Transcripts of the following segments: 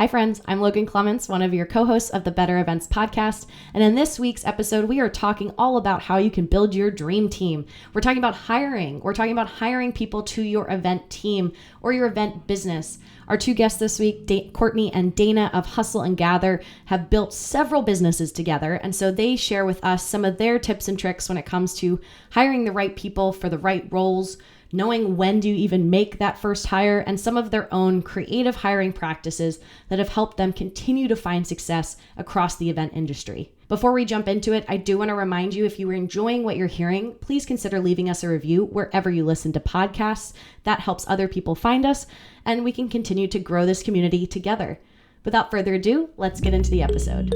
Hi friends, I'm Logan Clements, one of your co-hosts of the Better Events podcast. And in this week's episode, we are talking all about how you can build your dream team. We're talking about hiring. We're talking about hiring people to your event team or your event business. Our two guests this week, Courtney and Dana of Hustle and Gather, have built several businesses together. And so they share with us some of their tips and tricks when it comes to hiring the right people for the right roles, knowing when to even make that first hire, and some of their own creative hiring practices that have helped them continue to find success across the event industry. Before we jump into it, I do want to remind you, if you are enjoying what you're hearing, please consider leaving us a review wherever you listen to podcasts. That helps other people find us, and we can continue to grow this community together. Without further ado, let's get into the episode.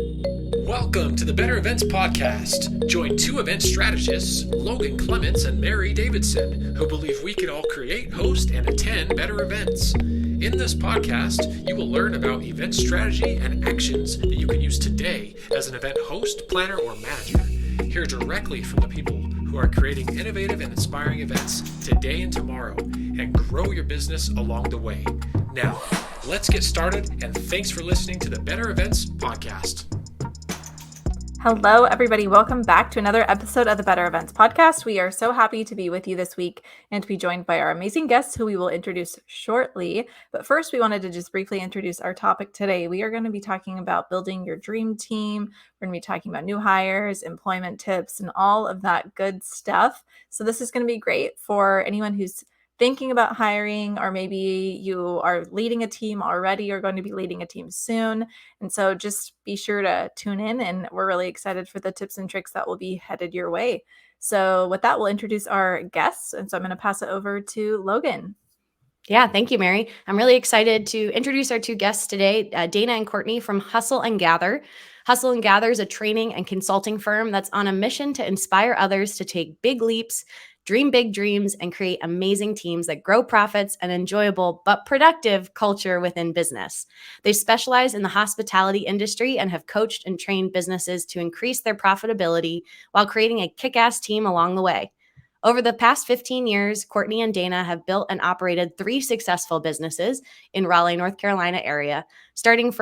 Welcome to the Better Events Podcast. Join two event strategists, Logan Clements and Mary Davidson, who believe we can all create, host, and attend better events. In this podcast, you will learn about event strategy and actions that you can use today as an event host, planner, or manager. Hear directly from the people who are creating innovative and inspiring events today and tomorrow, and grow your business along the way. Now, let's get started, and thanks for listening to the Better Events Podcast. Hello, everybody. Welcome back to another episode of the Better Events Podcast. We are so happy to be with you this week and to be joined by our amazing guests who we will introduce shortly. But first, we wanted to just briefly introduce our topic today. We are going to be talking about building your dream team. We're going to be talking about new hires, employment tips, and all of that good stuff. So this is going to be great for anyone who's thinking about hiring, or maybe you are leading a team already or going to be leading a team soon. And so just be sure to tune in, and we're really excited for the tips and tricks that will be headed your way. So with that, we'll introduce our guests. And so I'm going to pass it over to Logan. Yeah, thank you, Mary. I'm really excited to introduce our two guests today, Dana and Courtney from Hustle and Gather. Hustle and Gather is a training and consulting firm that's on a mission to inspire others to take big leaps, dream big dreams, and create amazing teams that grow profits and enjoyable but productive culture within business. They specialize in the hospitality industry and have coached and trained businesses to increase their profitability while creating a kick-ass team along the way. Over the past 15 years, Courtney and Dana have built and operated 3 successful businesses in Raleigh, North Carolina area. Starting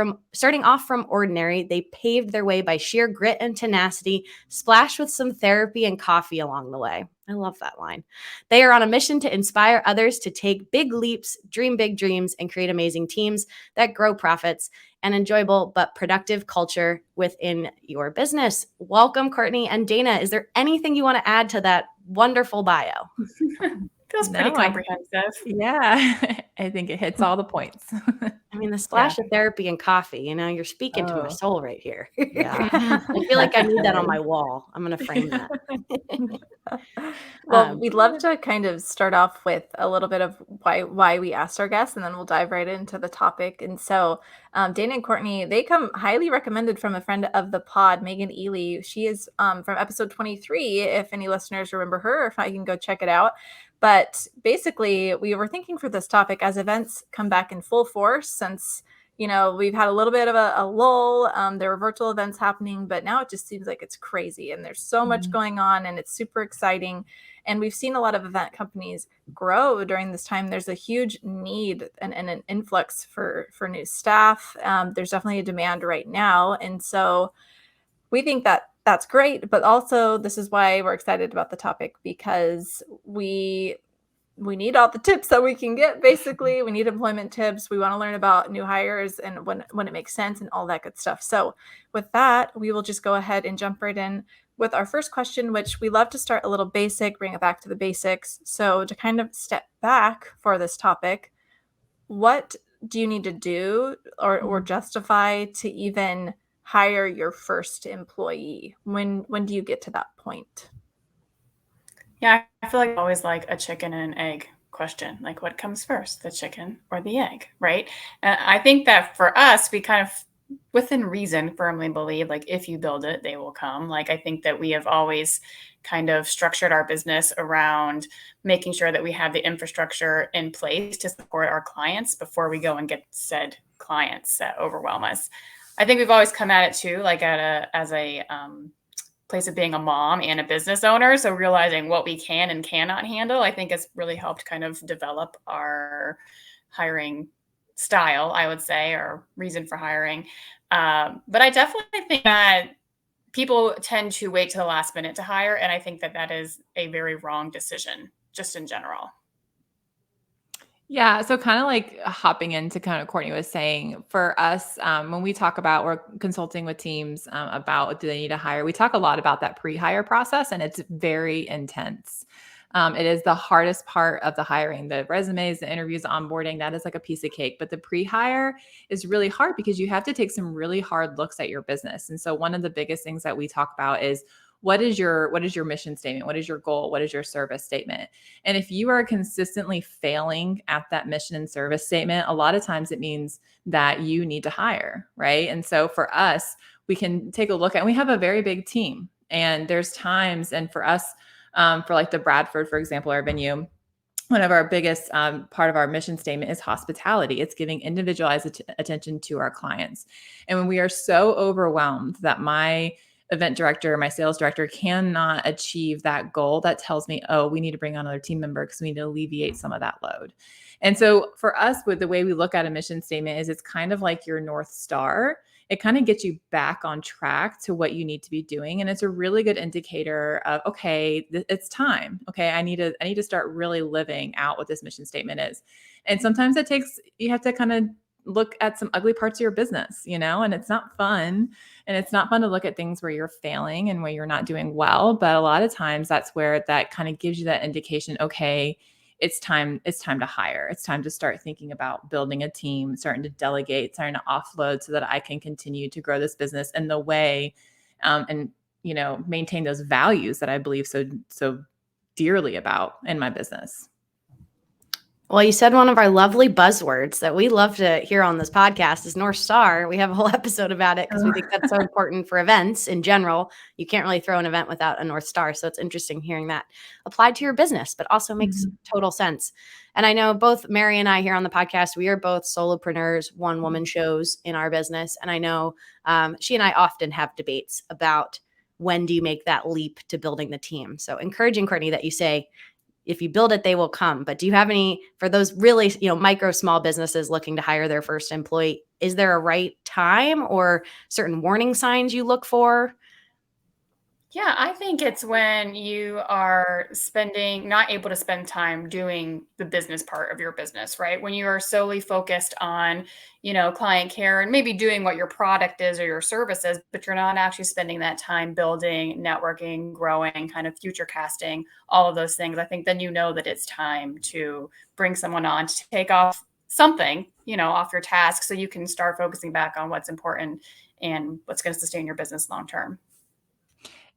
off from ordinary, they paved their way by sheer grit and tenacity, splashed with some therapy and coffee along the way. I love that line. They are on a mission to inspire others to take big leaps, dream big dreams, and create amazing teams that grow profits and enjoyable but productive culture within your business. Welcome, Courtney and Dana. Is there anything you want to add to that wonderful bio? Feels pretty comprehensive. Yeah, I think it hits all the points. I mean, the splash of therapy and coffee, you're speaking to my soul right here. Yeah. I feel like I need that on my wall. I'm going to frame that. Well, we'd love to kind of start off with a little bit of why we asked our guests, and then we'll dive right into the topic. And so Dana and Courtney, they come highly recommended from a friend of the pod, Megan Ely. She is from episode 23, if any listeners remember her, if I can go check it out. But basically, we were thinking for this topic as events come back in full force since, we've had a little bit of a lull. There were virtual events happening, but now it just seems like it's crazy and there's so much going on and it's super exciting. And we've seen a lot of event companies grow during this time. There's a huge need and an influx for new staff. There's definitely a demand right now. And so we think that that's great, but also this is why we're excited about the topic, because we need all the tips that we can get. Basically, we need employment tips. We want to learn about new hires and when it makes sense and all that good stuff. So with that, we will just go ahead and jump right in with our first question, which we love to start a little basic, bring it back to the basics. So to kind of step back for this topic, what do you need to do or justify to even hire your first employee? When do you get to that point? Yeah, I feel like it's always like a chicken and an egg question. Like, what comes first, the chicken or the egg, right? And I think that for us, we kind of, within reason, firmly believe, like, if you build it, they will come. Like, I think that we have always kind of structured our business around making sure that we have the infrastructure in place to support our clients before we go and get said clients that overwhelm us. I think we've always come at it too, like as a place of being a mom and a business owner. So realizing what we can and cannot handle, I think has really helped kind of develop our hiring style, I would say, or reason for hiring. But I definitely think that people tend to wait to the last minute to hire. And I think that that is a very wrong decision, just in general. Yeah. So kind of like hopping into kind of Courtney was saying, for us, when we talk about we're consulting with teams about do they need to hire, we talk a lot about that pre-hire process, and it's very intense. It is the hardest part of the hiring. The resumes, the interviews, the onboarding, that is like a piece of cake. But the pre-hire is really hard because you have to take some really hard looks at your business. And so one of the biggest things that we talk about is what is your mission statement? What is your goal? What is your service statement? And if you are consistently failing at that mission and service statement, a lot of times it means that you need to hire, right? And so for us, we can take a look at, and we have a very big team. And there's times, and for us, for like the Bradford, for example, our venue, one of our biggest part of our mission statement is hospitality. It's giving individualized attention to our clients. And when we are so overwhelmed that my event director, my sales director cannot achieve that goal, that tells me, oh, we need to bring on another team member because we need to alleviate some of that load. And so for us, with the way we look at a mission statement is it's kind of like your North Star. It kind of gets you back on track to what you need to be doing. And it's a really good indicator of, okay, it's time. Okay. I need to start really living out what this mission statement is. And sometimes you have to kind of look at some ugly parts of your business, and it's not fun. And it's not fun to look at things where you're failing and where you're not doing well. But a lot of times that's where that kind of gives you that indication, okay, it's time to hire. It's time to start thinking about building a team, starting to delegate, starting to offload so that I can continue to grow this business in the way and maintain those values that I believe so dearly about in my business. Well, you said one of our lovely buzzwords that we love to hear on this podcast is North Star. We have a whole episode about it because we think that's so important for events in general. You can't really throw an event without a North Star. So it's interesting hearing that applied to your business, but also makes total sense. And I know both Mary and I here on the podcast, we are both solopreneurs, one-woman shows in our business. And I know she and I often have debates about when do you make that leap to building the team. So encouraging, Courtney, that you say, if you build it, they will come. But do you have any, for those really, micro small businesses looking to hire their first employee, is there a right time or certain warning signs you look for? Yeah, I think it's when you are not able to spend time doing the business part of your business, right? When you are solely focused on, client care and maybe doing what your product is or your service is, but you're not actually spending that time building, networking, growing, kind of future casting, all of those things. I think then that it's time to bring someone on to take off something, off your task so you can start focusing back on what's important and what's going to sustain your business long term.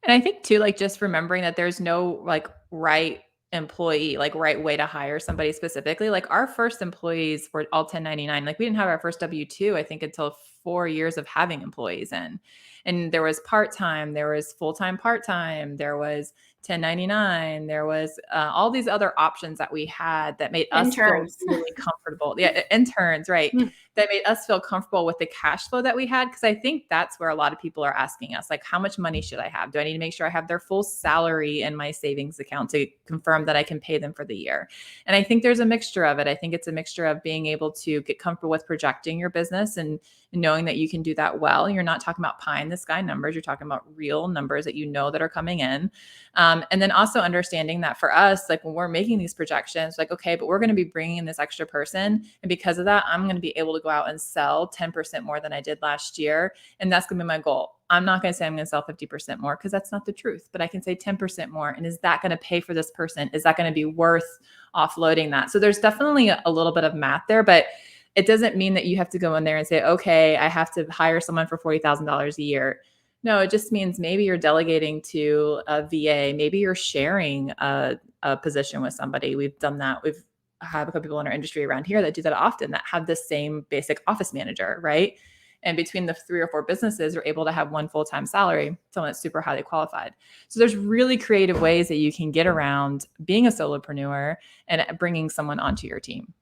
And I think too, like just remembering that there's no like right employee, like right way to hire somebody specifically. Like our first employees were all 1099. Like we didn't have our first W-2, I think, until 4 years of having employees in. And there was part-time, there was full-time, part-time, there was 1099, there was all these other options that we had that made us feel really comfortable. Yeah, interns, right. That made us feel comfortable with the cash flow that we had. Because I think that's where a lot of people are asking us, like, how much money should I have? Do I need to make sure I have their full salary in my savings account to confirm that I can pay them for the year? And I think there's a mixture of it. I think it's a mixture of being able to get comfortable with projecting your business and knowing that you can do that well. You're not talking about pie in the sky numbers. You're talking about real numbers that that are coming in. And then also understanding that for us, like when we're making these projections, like, okay, but we're going to be bringing in this extra person. And because of that, I'm going to be able to go out and sell 10% more than I did last year. And that's going to be my goal. I'm not going to say I'm going to sell 50% more because that's not the truth, but I can say 10% more. And is that going to pay for this person? Is that going to be worth offloading that? So there's definitely a little bit of math there, but it doesn't mean that you have to go in there and say, okay, I have to hire someone for $40,000 a year. No, it just means maybe you're delegating to a VA. Maybe you're sharing a position with somebody. We've done that. We've had a couple people in our industry around here that do that often, that have the same basic office manager, right? And between the 3 or 4 businesses, you're able to have one full-time salary, someone that's super highly qualified. So there's really creative ways that you can get around being a solopreneur and bringing someone onto your team.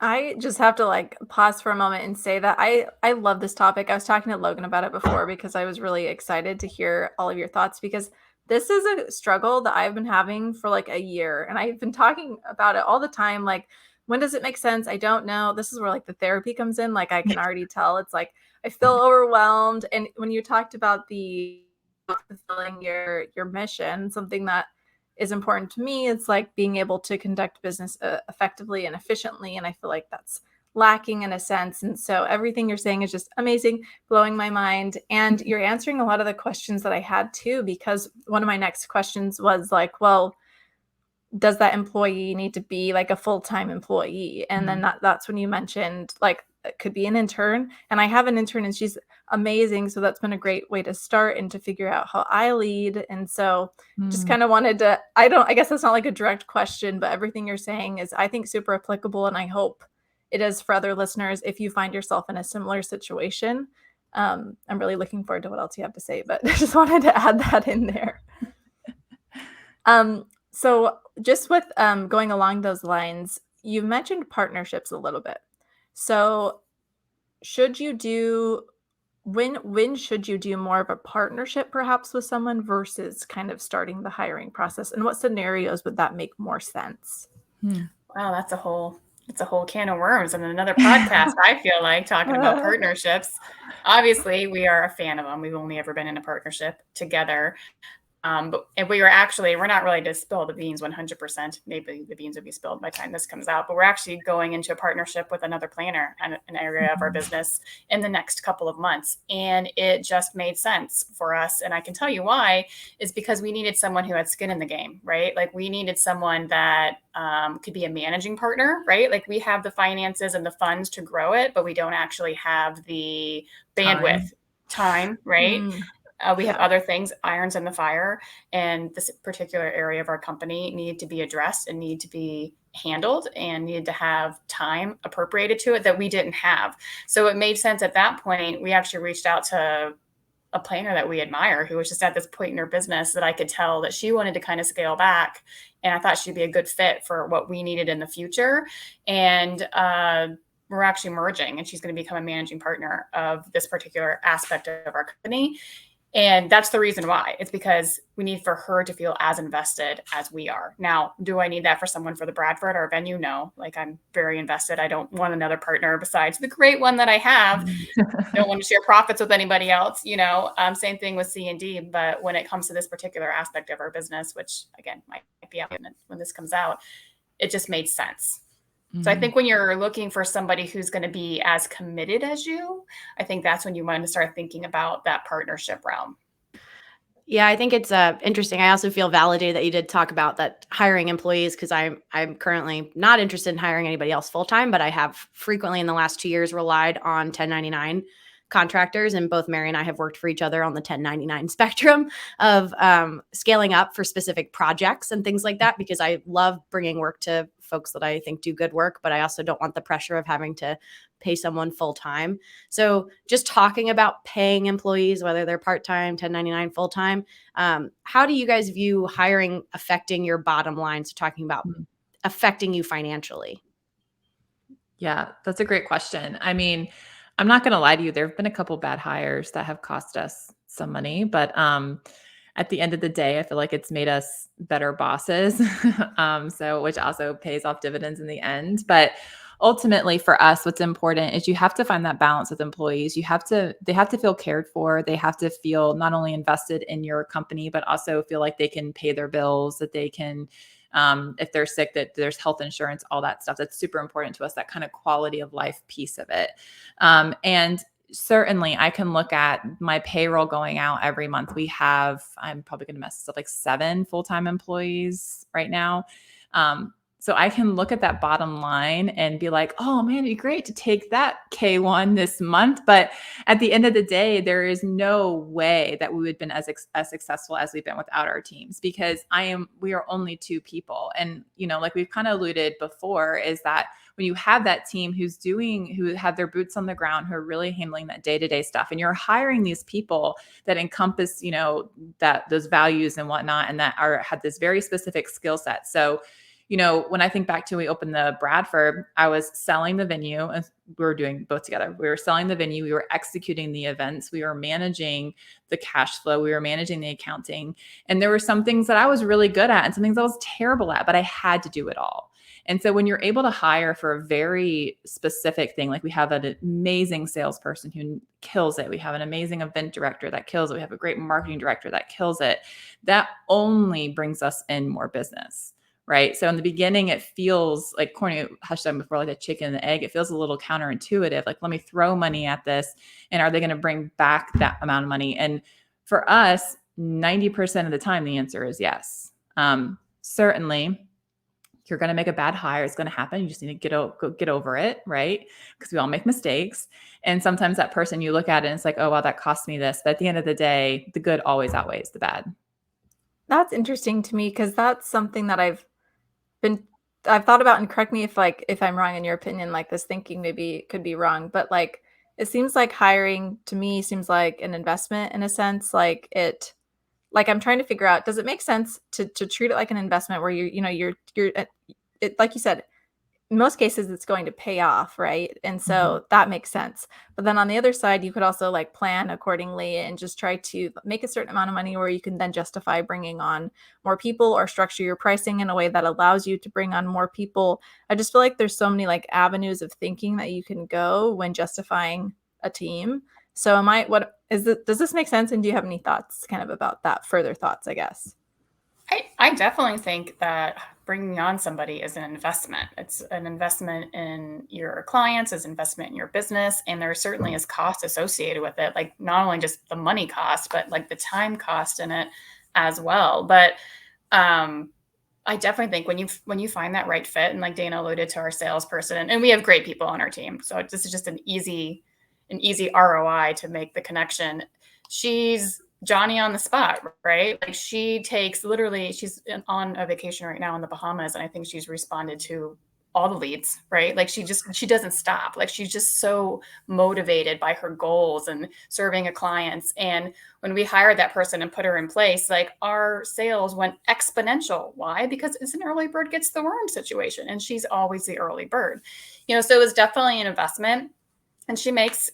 I just have to pause for a moment and say that I love this topic. I was talking to Logan about it before because I was really excited to hear all of your thoughts, because this is a struggle that I've been having for a year, and I've been talking about it all the time. Like when does it make sense? I don't know. This is where like the therapy comes in. Like I can already tell it's like I feel overwhelmed. And when you talked about the fulfilling your mission, something that is important to me, it's like being able to conduct business effectively and efficiently. And I feel like that's lacking in a sense. And so everything you're saying is just amazing, blowing my mind. And you're answering a lot of the questions that I had too, because one of my next questions was like, well, does that employee need to be like a full-time employee? And then that's when you mentioned like it could be an intern. And I have an intern and she's amazing. So that's been a great way to start and to figure out how I lead. And so just kind of wanted to, I guess that's not like a direct question, but everything you're saying is, I think, super applicable. And I hope it is for other listeners if you find yourself in a similar situation. I'm really looking forward to what else you have to say, but I just wanted to add that in there. So just with going along those lines, you mentioned partnerships a little bit. So should you do, when should you do more of a partnership perhaps with someone versus kind of starting the hiring process? And what scenarios would that make more sense? Wow, that's a whole can of worms and another podcast, I feel like, talking about partnerships. Obviously, we are a fan of them. We've only ever been in a partnership together. But if we're not really to spill the beans 100%. Maybe the beans will be spilled by the time this comes out, but we're actually going into a partnership with another planner and an area of our business in the next couple of months. And it just made sense for us. And I can tell you why is because we needed someone who had skin in the game, right? Like we needed someone that could be a managing partner, right? Like we have the finances and the funds to grow it, but we don't actually have the bandwidth, time, right? We have other things, irons in the fire, and this particular area of our company needed to be addressed and need to be handled and needed to have time appropriated to it that we didn't have. So it made sense at that point. We actually reached out to a planner that we admire who was just at this point in her business that I could tell that she wanted to kind of scale back. And I thought she'd be a good fit for what we needed in the future. And we're actually merging, and she's going to become a managing partner of this particular aspect of our company. And that's the reason why. It's because we need for her to feel as invested as we are. Now, do I need that for someone for the Bradford or venue? No. Like I'm very invested. I don't want another partner besides the great one that I have. Don't want to share profits with anybody else, same thing with C&D. But when it comes to this particular aspect of our business, which again, might be out when this comes out, it just made sense. So I think when you're looking for somebody who's going to be as committed as you, I think that's when you want to start thinking about that partnership realm. Yeah, I think it's interesting. I also feel validated that you did talk about that hiring employees, because I'm currently not interested in hiring anybody else full time, but I have frequently in the last 2 years relied on 1099 contractors, and both Mary and I have worked for each other on the 1099 spectrum of scaling up for specific projects and things like that, because I love bringing work to folks that I think do good work, but I also don't want the pressure of having to pay someone full time. So just talking about paying employees, whether they're part-time, 1099, full-time, how do you guys view hiring affecting your bottom line? So talking about affecting you financially. Yeah, that's a great question. I mean, I'm not going to lie to you. There have been a couple bad hires that have cost us some money, but at the end of the day, I feel like it's made us better bosses. So which also pays off dividends in the end. But ultimately for us, what's important is you have to find that balance with employees. They have to feel cared for. They have to feel not only invested in your company, but also feel like they can pay their bills, that they can, if they're sick, that there's health insurance, all that stuff. That's super important to us, that kind of quality of life piece of it. And certainly I can look at my payroll going out every month. I'm probably going to mess this up, like 7 full-time employees right now. So I can look at that bottom line and be like, oh man, it'd be great to take that K1 this month. But at the end of the day, there is no way that we would have been as successful as we've been without our teams, because we are only 2 people. And, like we've kind of alluded before, is that when you have that team who have their boots on the ground, who are really handling that day-to-day stuff, and you're hiring these people that encompass, that those values and whatnot, and that have this very specific skill set. So, when I think back to when we opened the Bradford, I was selling the venue, and we were doing both together. We were selling the venue, we were executing the events, we were managing the cash flow, we were managing the accounting. And there were some things that I was really good at and some things I was terrible at, but I had to do it all. And so when you're able to hire for a very specific thing, like we have an amazing salesperson who kills it. We have an amazing event director that kills it. We have a great marketing director that kills it. That only brings us in more business. Right. So in the beginning, it feels like Courtney touched on before, like a chicken and the egg. It feels a little counterintuitive. Like, let me throw money at this. And are they going to bring back that amount of money? And for us, 90% of the time, the answer is yes. Certainly, you're going to make a bad hire. It's going to happen. You just need to get over it. Right. Because we all make mistakes. And sometimes that person, you look at it and it's like, oh, wow, that cost me this. But at the end of the day, the good always outweighs the bad. That's interesting to me because that's something that I've thought about, and correct me if I'm wrong in your opinion, like this thinking maybe could be wrong, but like it seems like hiring to me seems like an investment in a sense. Like I'm trying to figure out, does it make sense to treat it like an investment where you're like you said, in most cases it's going to pay off, right? And so that makes sense. But then on the other side, you could also like plan accordingly and just try to make a certain amount of money where you can then justify bringing on more people or structure your pricing in a way that allows you to bring on more people. I just feel like there's so many like avenues of thinking that you can go when justifying a team. So does this make sense? And do you have any thoughts kind of about that, further thoughts, I guess? I definitely think that bringing on somebody is an investment. It's an investment in your clients, it's an investment in your business, and there certainly is cost associated with it. Like not only just the money cost, but like the time cost in it as well. But I definitely think when you find that right fit, and like Dana alluded to our salesperson, and we have great people on our team, so this is just an easy ROI to make the connection. She's Johnny on the spot, right? Like she's on a vacation right now in the Bahamas. And I think she's responded to all the leads, right? Like she doesn't stop. Like she's just so motivated by her goals and serving a clients. And when we hired that person and put her in place, like our sales went exponential. Why? Because it's an early bird gets the worm situation. And she's always the early bird, so it was definitely an investment. And she makes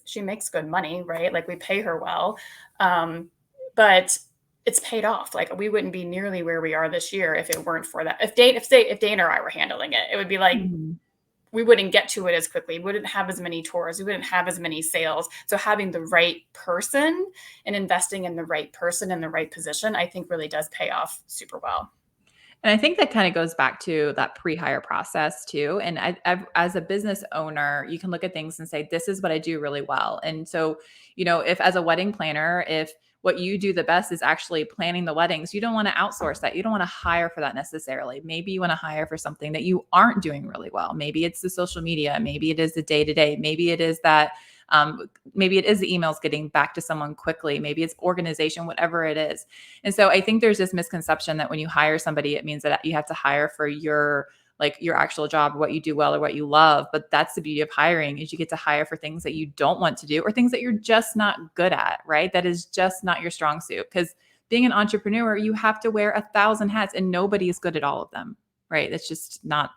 good money, right? Like we pay her well. But it's paid off. Like we wouldn't be nearly where we are this year if it weren't for that. If Dana or I were handling it, it would be like, we wouldn't get to it as quickly. We wouldn't have as many tours. We wouldn't have as many sales. So having the right person and investing in the right person in the right position, I think really does pay off super well. And I think that kind of goes back to that pre-hire process too. And as a business owner, you can look at things and say, this is what I do really well. And so, if as a wedding planner, if what you do the best is actually planning the weddings, you don't want to outsource that. You don't want to hire for that necessarily. Maybe you want to hire for something that you aren't doing really well. Maybe it's the social media. Maybe it is the day-to-day. Maybe it is that maybe it is the emails getting back to someone quickly. Maybe it's organization, whatever it is. And so I think there's this misconception that when you hire somebody, it means that you have to hire for your actual job, what you do well or what you love. But that's the beauty of hiring, is you get to hire for things that you don't want to do or things that you're just not good at, right? That is just not your strong suit. Because being an entrepreneur, you have to wear 1,000 hats and nobody is good at all of them, right? That's just not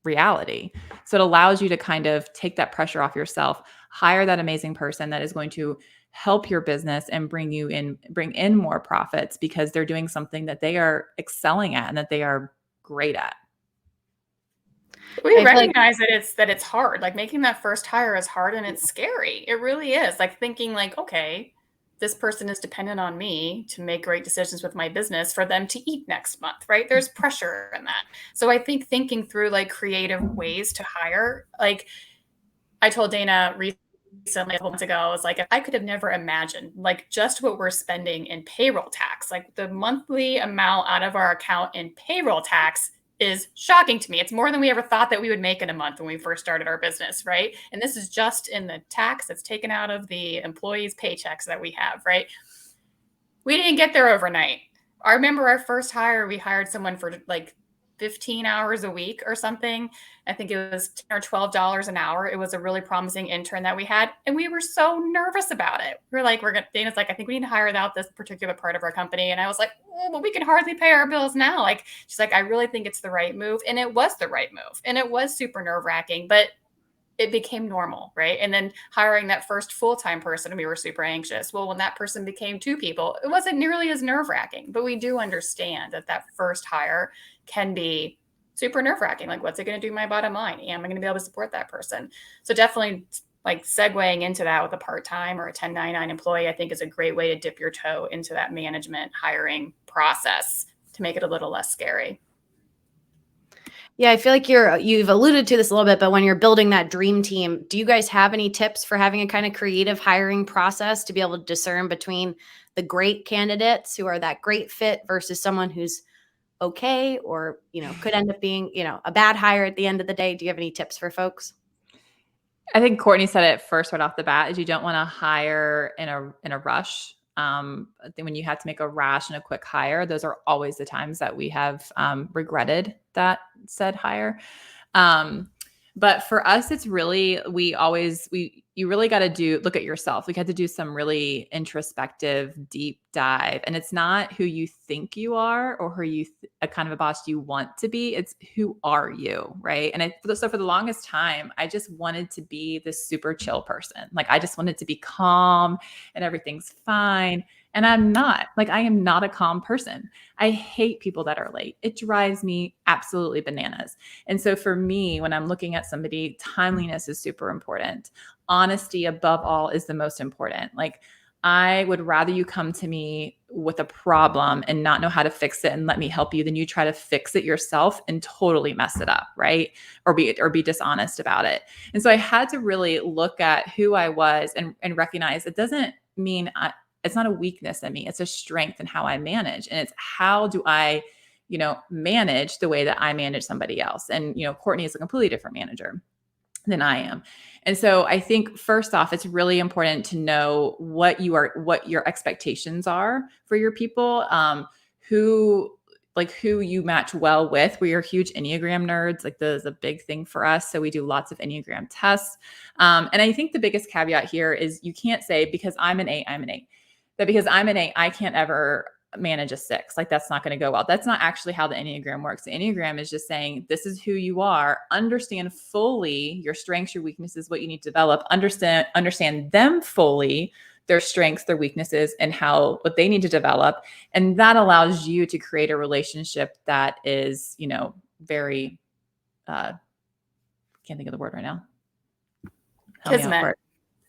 reality. So it allows you to kind of take that pressure off yourself, hire that amazing person that is going to help your business and bring in more profits because they're doing something that they are excelling at and that they are great at. We recognize that it's hard. Like making that first hire is hard and it's scary. It really is. Like thinking like, okay, this person is dependent on me to make great decisions with my business for them to eat next month, right? There's pressure in that. So I think thinking through like creative ways to hire, like I told Dana recently, a couple months ago, I was like, I could have never imagined like just what we're spending in payroll tax, like the monthly amount out of our account in payroll tax is shocking to me. It's more than we ever thought that we would make in a month when we first started our business, right? And this is just in the tax that's taken out of the employees' paychecks that we have, right? We didn't get there overnight. I remember our first hire, we hired someone for like 15 hours a week or something. I think it was $10 or $12 an hour. It was a really promising intern that we had. And we were so nervous about it. We were like, Dana's like, I think we need to hire out this particular part of our company. And I was like, oh, but we can hardly pay our bills now. Like, she's like, I really think it's the right move. And it was the right move. And it was super nerve-wracking, but it became normal, right? And then hiring that first full-time person, we were super anxious. Well, when that person became 2 people, it wasn't nearly as nerve-wracking, but we do understand that first hire can be super nerve-wracking. Like, what's it going to do to my bottom line? Am I going to be able to support that person? So definitely like segueing into that with a part-time or a 1099 employee, I think is a great way to dip your toe into that management hiring process to make it a little less scary. Yeah, I feel like you've alluded to this a little bit, but when you're building that dream team, do you guys have any tips for having a kind of creative hiring process to be able to discern between the great candidates who are that great fit versus someone who's okay or, could end up being, a bad hire at the end of the day? Do you have any tips for folks? I think Courtney said it first right off the bat is you don't want to hire in a rush. I think when you have to make a rash and a quick hire, those are always the times that we have regretted that said hire. But for us, it's really, you really got to look at yourself. We had to do some really introspective, deep dive. And it's not who you think you are or a kind of a boss you want to be. It's who are you, right? And so for the longest time, I just wanted to be this super chill person. Like, I just wanted to be calm and everything's fine. And I'm not. Like, I am not a calm person. I hate people that are late. It drives me absolutely bananas. And so for me, when I'm looking at somebody, timeliness is super important. Honesty above all is the most important. Like, I would rather you come to me with a problem and not know how to fix it and let me help you than you try to fix it yourself and totally mess it up, right? Or be dishonest about it. And so I had to really look at who I was and recognize it doesn't mean it's not a weakness in me. It's a strength in how I manage. And it's how do I, manage the way that I manage somebody else. And, Courtney is a completely different manager than I am. And so I think first off, it's really important to know what your expectations are for your people, who you match well with. We are huge Enneagram nerds. Like, that is a big thing for us. So we do lots of Enneagram tests. And I think the biggest caveat here is you can't say because I'm an 8, I'm an 8. That because I'm an 8, I can't ever manage a 6. Like, that's not going to go well. That's not actually how the Enneagram works. The Enneagram is just saying, this is who you are. Understand fully your strengths, your weaknesses, what you need to develop. Understand them fully, their strengths, their weaknesses, and what they need to develop. And that allows you to create a relationship that is, very, can't think of the word right now. Kismet.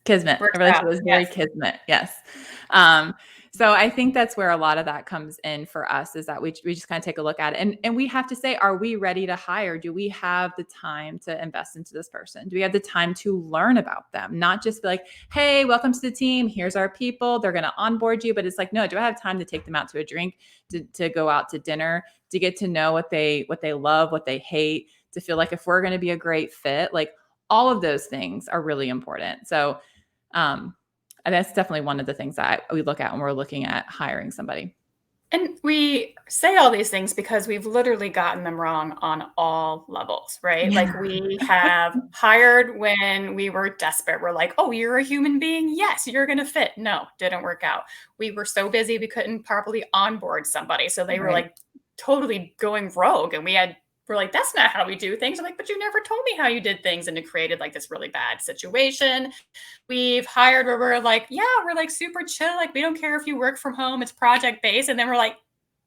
Kismet. I realized it was very kismet. Yes. So I think that's where a lot of that comes in for us, is that we just kind of take a look at it. And we have to say, are we ready to hire? Do we have the time to invest into this person? Do we have the time to learn about them? Not just be like, hey, welcome to the team. Here's our people. They're going to onboard you. But it's like, no, do I have time to take them out to a drink, to go out to dinner, to get to know what they love, what they hate, to feel like if we're going to be a great fit, like all of those things are really important. So, and that's definitely one of the things that we look at when we're looking at hiring somebody. And we say all these things because we've literally gotten them wrong on all levels, right? Yeah. Like, we have hired when we were desperate. We're like, oh, you're a human being. Yes, you're going to fit. No, didn't work out. We were so busy, we couldn't properly onboard somebody. So they were like totally going rogue. And we're like, that's not how we do things. I'm like, but you never told me how you did things. And it created like this really bad situation. We've hired where we're like, yeah, we're like super chill. Like, we don't care if you work from home, it's project based. And then we're like,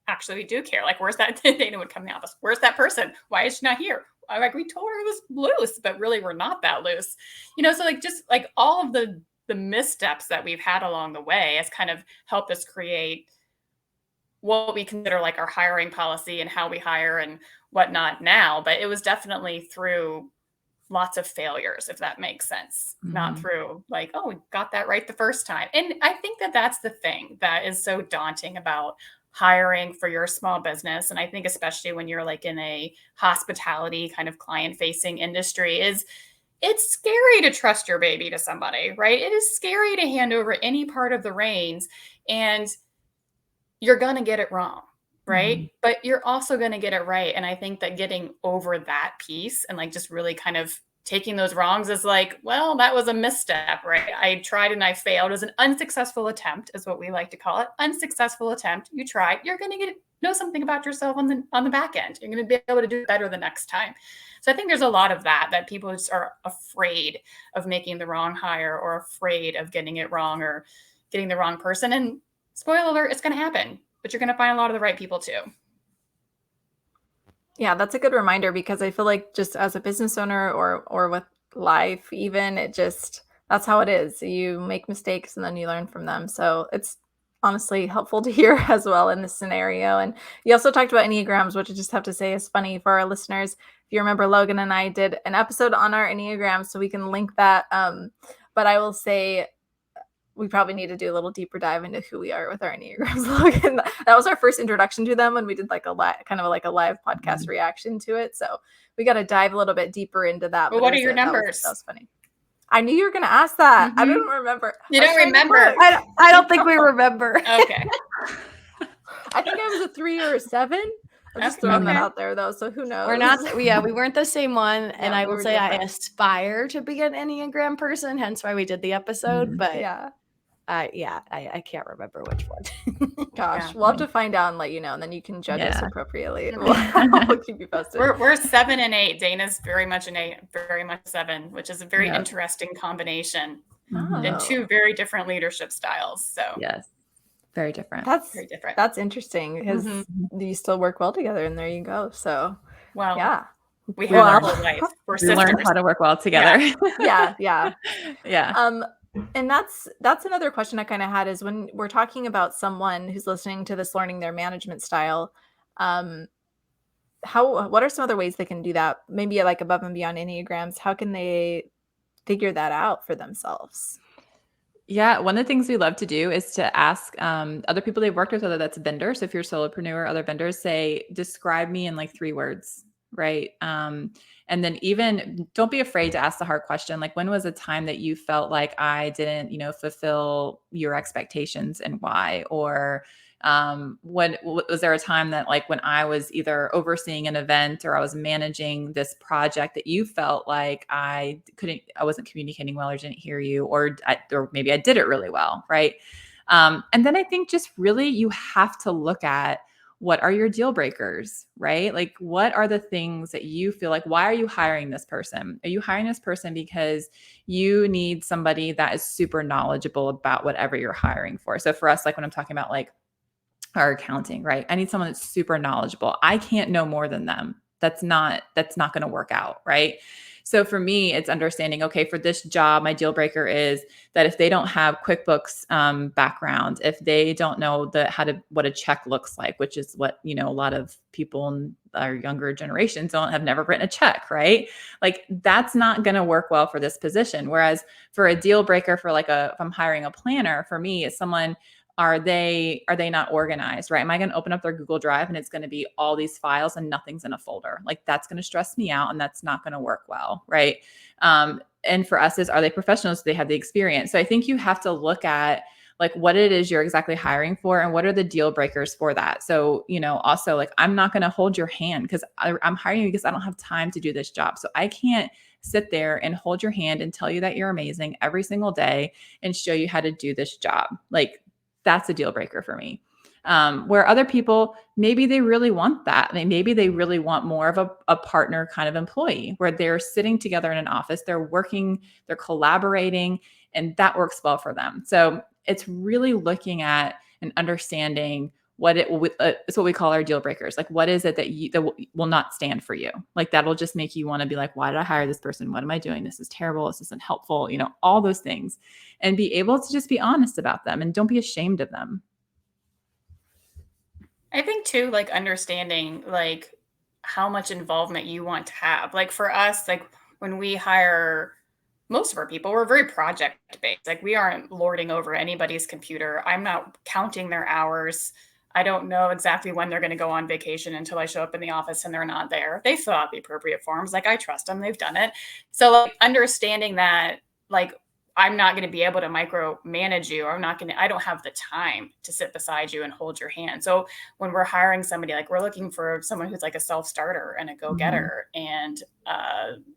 actually, we do care. Like, where's that? Dana would come in the office. Where's that person? Why is she not here? I'm like, we told her it was loose, but really we're not that loose. So like, just like all of the missteps that we've had along the way has kind of helped us create what we consider like our hiring policy and how we hire and whatnot now. But it was definitely through lots of failures, if that makes sense. Mm-hmm. Not through like, oh, we got that right the first time. And I think that that's the thing that is so daunting about hiring for your small business. And I think especially when you're like in a hospitality kind of client facing industry, is it's scary to trust your baby to somebody, right? It is scary to hand over any part of the reins, and you're going to get it wrong, right? Mm-hmm. But you're also going to get it right. And I think that getting over that piece and like just really kind of taking those wrongs is like, well, that was a misstep, right? I tried and I failed. It was an unsuccessful attempt, is what we like to call it. Unsuccessful attempt. You tried. You're going to know something about yourself on the back end. You're going to be able to do better the next time. So I think there's a lot of that people just are afraid of making the wrong hire, or afraid of getting it wrong, or getting the wrong person. And spoiler alert, it's going to happen, but you're going to find a lot of the right people too. Yeah, that's a good reminder, because I feel like just as a business owner or with life even, that's how it is. You make mistakes and then you learn from them. So it's honestly helpful to hear as well in this scenario. And you also talked about Enneagrams, which I just have to say is funny for our listeners. If you remember, Logan and I did an episode on our Enneagrams, so we can link that. But I will say, we probably need to do a little deeper dive into who we are with our Enneagrams. Logan, that was our first introduction to them when we did like a kind of like a live podcast reaction to it. So we got to dive a little bit deeper into that. Well, But what are your numbers? That was funny. I knew you were going to ask that. I don't remember. You don't remember? I don't think we remember. Okay. I think I was a 3 or a 7. I'm just throwing that out there, though. So who knows? We're not. We weren't the same one. And I we will were say I different. aspire to be an Enneagram person, hence why we did the episode. But I can't remember which one. Gosh, we'll have to find out and let you know, and then you can judge us appropriately. We'll keep you posted. We're 7 and 8. Dana's very much an 8, very much 7, which is a very interesting combination and 2 very different leadership styles. So yes, very different. That's very different. That's interesting, because you still work well together, and there you go. So well, yeah, we have our whole life. We're we learned how to work well together. Yeah. And that's another question I kind of had, is when we're talking about someone who's listening to this, learning their management style, what are some other ways they can do that? Maybe like above and beyond Enneagrams, how can they figure that out for themselves? Yeah, one of the things we love to do is to ask other people they've worked with, whether that's vendors. So if you're a solopreneur, other vendors, say, describe me in like 3 words, right? And then even don't be afraid to ask the hard question. Like, when was a time that you felt like I didn't, fulfill your expectations, and why? Or when was there a time that, like, when I was either overseeing an event or I was managing this project, that you felt like I wasn't communicating well, or didn't hear you, or maybe I did it really well, right? And then I think just really you have to look at, what are your deal breakers, right? Like, what are the things that you feel like, why are you hiring this person? Are you hiring this person because you need somebody that is super knowledgeable about whatever you're hiring for? So for us, like when I'm talking about like our accounting, right? I need someone that's super knowledgeable. I can't know more than them. That's not going to work out, right? So for me, it's understanding, okay, for this job, my deal breaker is that if they don't have QuickBooks background, if they don't know what a check looks like, which is what, a lot of people in our younger generations have never written a check, right? Like, that's not going to work well for this position. Whereas for a deal breaker, for like if I'm hiring a planner, for me, it's someone, are they not organized, right? Am I going to open up their Google Drive and it's going to be all these files and nothing's in a folder? Like, that's going to stress me out, and that's not going to work well, right? And for us, are they professionals? Do they have the experience? So I think you have to look at like what it is you're exactly hiring for, and what are the deal breakers for that. So, also, like, I'm not going to hold your hand because I'm hiring you because I don't have time to do this job. So I can't sit there and hold your hand and tell you that you're amazing every single day and show you how to do this job. Like, that's a deal breaker for me. Where other people, maybe they really want that. Maybe they really want more of a partner kind of employee, where they're sitting together in an office, they're working, they're collaborating, and that works well for them. So it's really looking at and understanding it's what we call our deal breakers. Like, what is it that will not stand for you? Like, that'll just make you want to be like, why did I hire this person? What am I doing? This is terrible. This isn't helpful. All those things, and be able to just be honest about them, and don't be ashamed of them. I think too, like, understanding like how much involvement you want to have. Like, for us, like when we hire most of our people, we're very project based. Like, we aren't lording over anybody's computer. I'm not counting their hours. I don't know exactly when they're going to go on vacation until I show up in the office and they're not there. They fill out the appropriate forms. Like, I trust them. They've done it. So, like, understanding that, like, I'm not going to be able to micromanage you, or I don't have the time to sit beside you and hold your hand. So when we're hiring somebody, like, we're looking for someone who's like a self-starter and a go-getter and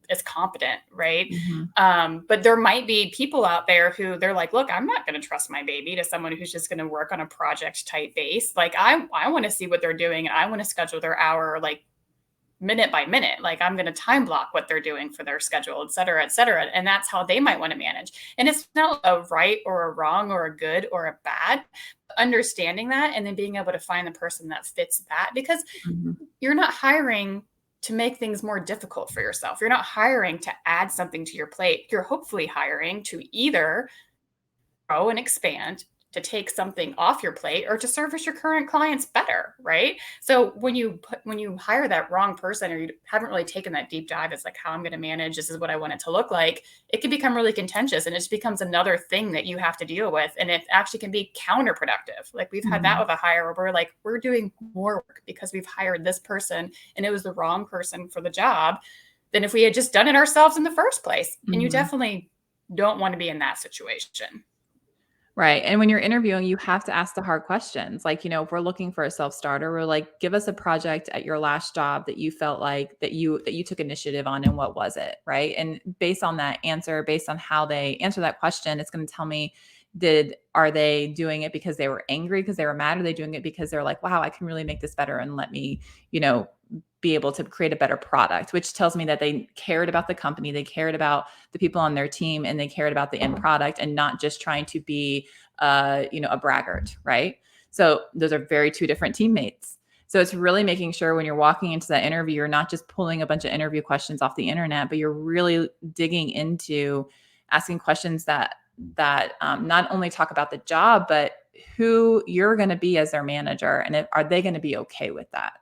is competent, right? But there might be people out there who they're like, look, I'm not going to trust my baby to someone who's just going to work on a project type base. Like, I want to see what they're doing, and I want to schedule their hour, like, minute by minute. Like, I'm going to time block what they're doing for their schedule, et cetera, et cetera. And that's how they might want to manage. And it's not a right or a wrong or a good or a bad. Understanding that, and then being able to find the person that fits that, because you're not hiring to make things more difficult for yourself. You're not hiring to add something to your plate. You're hopefully hiring to either grow and expand, to take something off your plate, or to service your current clients better, right? So when you hire that wrong person, or you haven't really taken that deep dive, it's like, how I'm going to manage, this is what I want it to look like, it can become really contentious, and it just becomes another thing that you have to deal with, and it actually can be counterproductive. Like we've had that with a hire where we're like, we're doing more work because we've hired this person and it was the wrong person for the job than if we had just done it ourselves in the first place. And you definitely don't want to be in that situation. Right. And when you're interviewing, you have to ask the hard questions. Like, if we're looking for a self-starter, we're like, give us a project at your last job that you felt like that you took initiative on, and what was it? Right. And based on that answer, based on how they answer that question, it's going to tell me, are they doing it because they were angry, because they were mad? Or are they doing it because they're like, wow, I can really make this better, and let me, be able to create a better product, which tells me that they cared about the company, they cared about the people on their team, and they cared about the end product, and not just trying to be, a braggart, right? So those are very two different teammates. So it's really making sure when you're walking into that interview, you're not just pulling a bunch of interview questions off the internet, but you're really digging into asking questions that not only talk about the job, but who you're going to be as their manager, and are they going to be okay with that?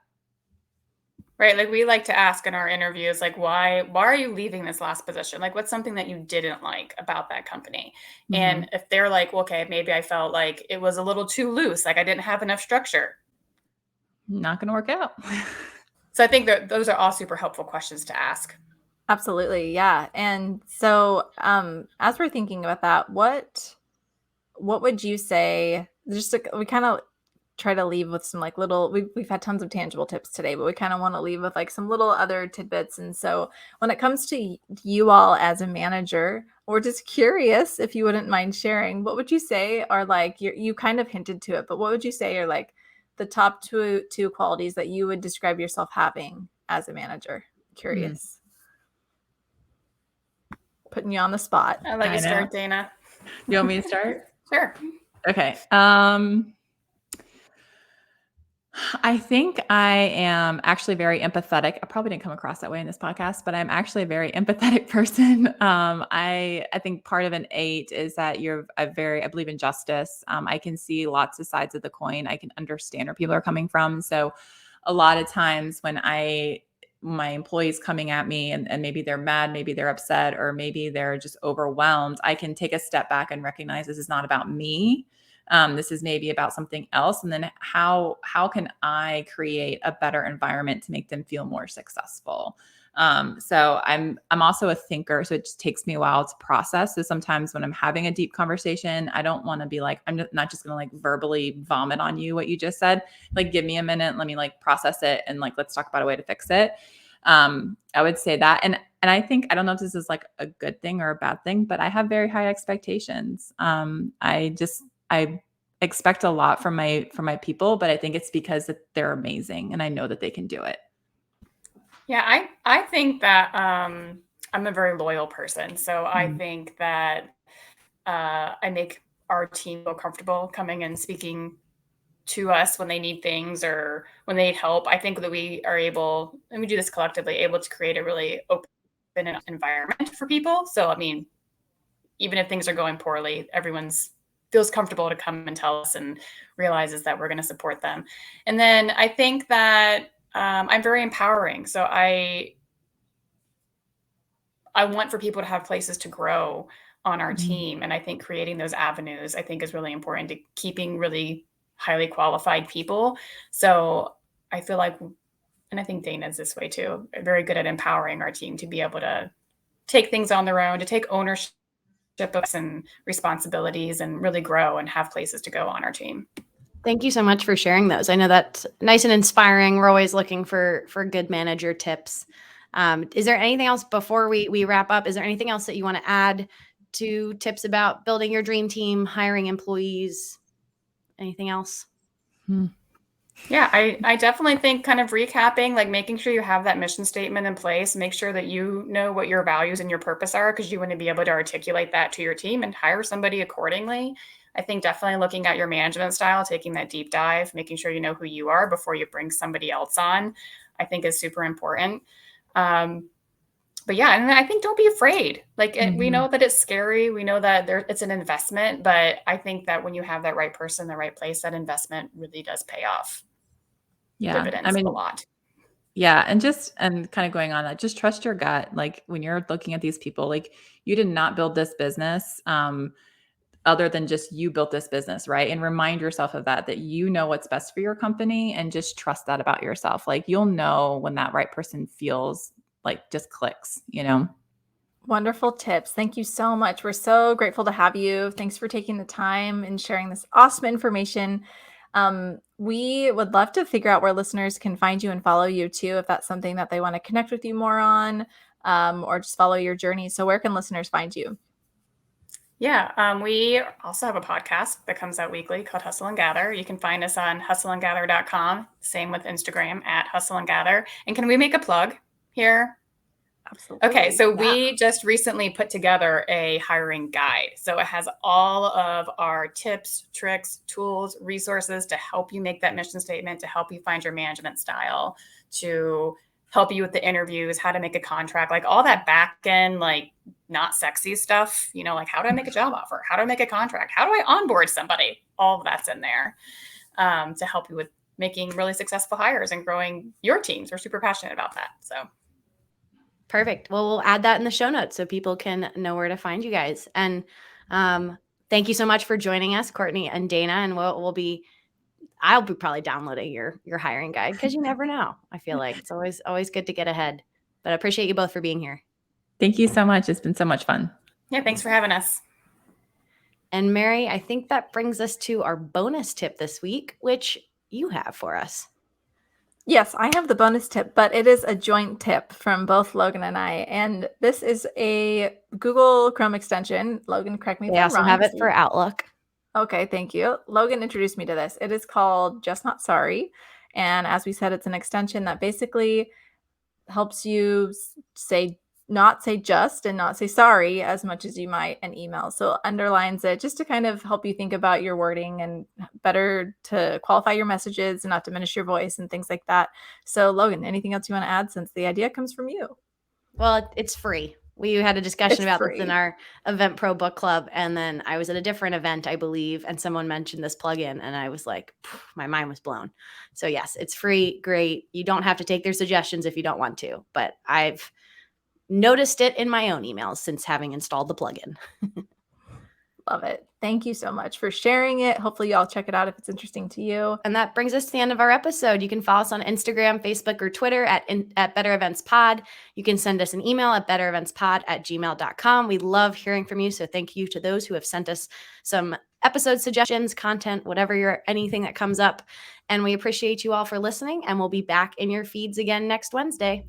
Right. Like we like to ask in our interviews, like, why are you leaving this last position? Like, what's something that you didn't like about that company? And if they're like, well, okay, maybe I felt like it was a little too loose, like I didn't have enough structure. Not going to work out. So I think that those are all super helpful questions to ask. Absolutely. Yeah. And so as we're thinking about that, what would you say, just we kind of try to leave with some like little, we've had tons of tangible tips today, but we kind of want to leave with like some little other tidbits. And so when it comes to you all as a manager, we're just curious if you wouldn't mind sharing, what would you say are like, you kind of hinted to it, but what would you say are like the top two qualities that you would describe yourself having as a manager? Curious. Putting you on the spot. I'll let you start, Dana. You want me to start? Sure. Okay. I think I am actually very empathetic. I probably didn't come across that way in this podcast, but I'm actually a very empathetic person. I think part of an 8 is that I believe in justice. I can see lots of sides of the coin. I can understand where people are coming from. So a lot of times when my employees coming at me and maybe they're mad, maybe they're upset, or maybe they're just overwhelmed, I can take a step back and recognize this is not about me. This is maybe about something else. And then how can I create a better environment to make them feel more successful? So I'm also a thinker, so it just takes me a while to process. So sometimes when I'm having a deep conversation, I don't want to be like, I'm not just going to like verbally vomit on you what you just said. Like, give me a minute, let me like process it, and like let's talk about a way to fix it. I would say that, and I think, I don't know if this is like a good thing or a bad thing, but I have very high expectations. I expect a lot from my people, but I think it's because they're amazing and I know that they can do it. Yeah, I think that I'm a very loyal person. So I think that I make our team feel comfortable coming and speaking to us when they need things or when they need help. I think that we are able, and we do this collectively, able to create a really open environment for people. So, I mean, even if things are going poorly, everyone's feels comfortable to come and tell us and realizes that we're going to support them. And then I think that I'm very empowering. So I want for people to have places to grow on our team. And I think creating those avenues, I think, is really important to keeping really highly qualified people. So I feel like, and I think Dana's this way too, very good at empowering our team to be able to take things on their own, to take ownership and responsibilities and really grow and have places to go on our team. Thank you so much for sharing those. I know that's nice and inspiring. We're always looking for good manager tips. Is there anything else before we wrap up? Is there anything else that you want to add to tips about building your dream team, hiring employees? Anything else? Yeah, I definitely think kind of recapping, like making sure you have that mission statement in place, make sure that you know what your values and your purpose are, because you want to be able to articulate that to your team and hire somebody accordingly. I think definitely looking at your management style, taking that deep dive, making sure you know who you are before you bring somebody else on. I think is super important. But yeah, and I think don't be afraid. Like we know that it's scary. We know that it's an investment, but I think that when you have that right person, the right place, that investment really does pay off Yeah. dividends a lot. Yeah. And kind of going on that, just trust your gut. Like when you're looking at these people, like you did not build this business, other than just you built this business, right? And remind yourself of that you know what's best for your company, and just trust that about yourself. Like you'll know when that right person feels like just clicks, you know? Wonderful tips. Thank you so much. We're so grateful to have you. Thanks for taking the time and sharing this awesome information. We would love to figure out where listeners can find you and follow you too, if that's something that they want to connect with you more on, or just follow your journey. So where can listeners find you? Yeah, we also have a podcast that comes out weekly called Hustle and Gather. You can find us on hustleandgather.com. Same with Instagram at Hustle and Gather. And can we make a plug here? Absolutely. Okay, so we just recently put together a hiring guide. So it has all of our tips, tricks, tools, resources to help you make that mission statement, to help you find your management style, to help you with the interviews, how to make a contract, like all that back end, like not sexy stuff, like how do I make a job offer? How do I make a contract? How do I onboard somebody? All of that's in there to help you with making really successful hires and growing your teams. We're super passionate about that. So. Perfect. Well, we'll add that in the show notes so people can know where to find you guys. And thank you so much for joining us, Courtney and Dana. And I'll be probably downloading your hiring guide, because you never know. I feel like it's always good to get ahead. But I appreciate you both for being here. Thank you so much. It's been so much fun. Yeah, thanks for having us. And Mary, I think that brings us to our bonus tip this week, which you have for us. Yes, I have the bonus tip, but it is a joint tip from both Logan and I. And this is a Google Chrome extension. Logan, correct me if They I'm also wrong. have it for Outlook. Okay, thank you. Logan introduced me to this. It is called Just Not Sorry. And as we said, it's an extension that basically helps you not say just and not say sorry as much as you might in email. So it underlines it just to kind of help you think about your wording and better to qualify your messages and not diminish your voice and things like that. So Logan, anything else you want to add, since the idea comes from you? Well, it's free. We had a discussion about free. this in our Event Pro book club. And then I was at a different event, I believe, and someone mentioned this plugin. And I was like, my mind was blown. So yes, it's free. Great. You don't have to take their suggestions if you don't want to. But I've noticed it in my own emails since having installed the plugin. Love it. Thank you so much for sharing it. Hopefully y'all check it out if it's interesting to you. And that brings us to the end of our episode. You can follow us on Instagram, Facebook, or Twitter at Better Events Pod. You can send us an email at bettereventspod@gmail.com. We love hearing from you. So thank you to those who have sent us some episode suggestions, content, anything that comes up. And we appreciate you all for listening. And we'll be back in your feeds again next Wednesday.